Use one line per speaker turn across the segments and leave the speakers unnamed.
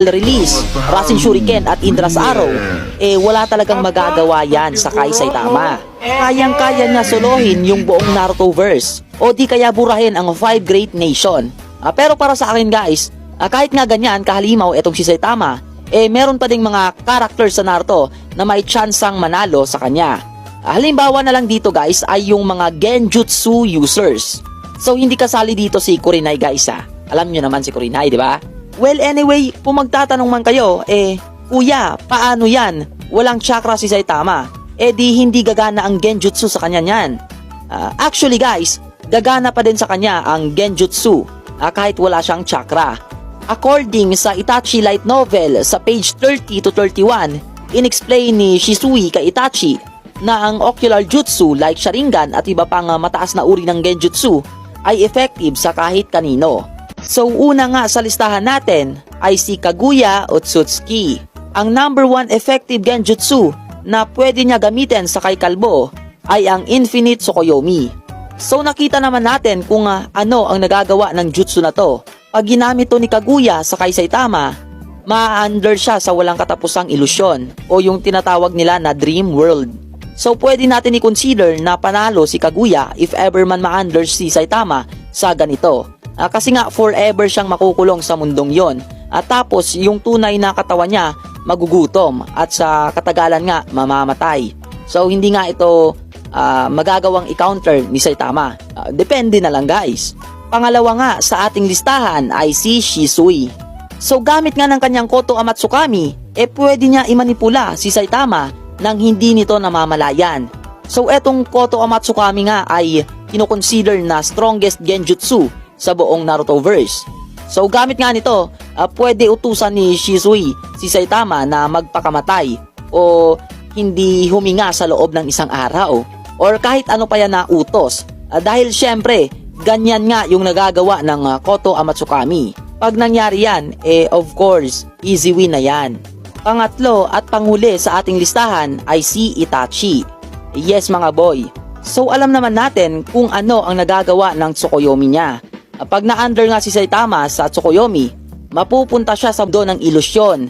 release, Rasen Shuriken at Indra's Arrow, wala talagang magagawa yan sa Kai Saitama. Kayang-kaya niya solohin yung buong Naruto-verse o di kaya burahin ang 5 Great Nation. Pero para sa akin guys, kahit nga ganyan kahalimaw etong si Saitama, meron pa ding mga character sa Naruto na may tsansang manalo sa kanya. Halimbawa na lang dito guys ay yung mga Genjutsu users. So hindi kasali dito si Kurenai guys Alam nyo naman si Kurenai, di ba? Well anyway, kung magtatanong man kayo, kuya, paano yan? Walang chakra si Saitama. Di hindi gagana ang Genjutsu sa kanya niyan. Actually guys, gagana pa din sa kanya ang Genjutsu kahit wala siyang chakra. According sa Itachi Light Novel sa page 30 to 31, inexplain ni Shisui kay Itachi na ang ocular jutsu like Sharingan at iba pang mataas na uri ng Genjutsu ay effective sa kahit kanino. So una nga sa listahan natin ay si Kaguya Otsutsuki. Ang number 1 effective Genjutsu na pwede niya gamitin sa kay Kalbo ay ang Infinite Tsukuyomi. So nakita naman natin kung ano ang nagagawa ng jutsu na to. Pag ginamit to ni Kaguya sa kay Saitama, ma-under siya sa walang katapusang ilusyon o yung tinatawag nila na Dream World. So pwede natin i-consider na panalo si Kaguya if ever man ma-under si Saitama sa ganito. Kasi nga forever siyang makukulong sa mundong yon. At tapos yung tunay na katawan niya magugutom at sa katagalan nga mamamatay. So hindi nga ito magagawang i-counter ni Saitama. Depende na lang guys. Pangalawa nga sa ating listahan ay si Shisui. So gamit nga ng kanyang Koto Amatsukami, pwede niya imanipula si Saitama nang hindi nito namamalayan. So etong Koto Amatsukami nga ay kinoconsider na strongest Genjutsu sa buong Naruto-verse. So gamit nga nito, pwede utusan ni Shisui si Saitama na magpakamatay o hindi huminga sa loob ng isang araw or kahit ano pa yan na utos. Dahil syempre, ganyan nga yung nagagawa ng Koto Amatsukami. Pag nangyari yan, of course, easy win na yan. Pangatlo at panghuli sa ating listahan ay si Itachi. Yes mga boy. So alam naman natin kung ano ang nagagawa ng Tsukuyomi niya. Pag na-under nga si Saitama sa Tsukuyomi, mapupunta siya sa mundo ng ilusyon.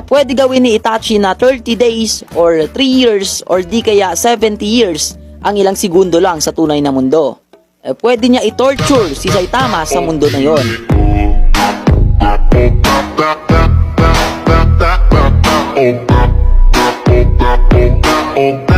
Pwede gawin ni Itachi na 30 days or 3 years or di kaya 70 years ang ilang segundo lang sa tunay na mundo. Pwede niya i-torture si Saitama sa mundo na yon.
Oh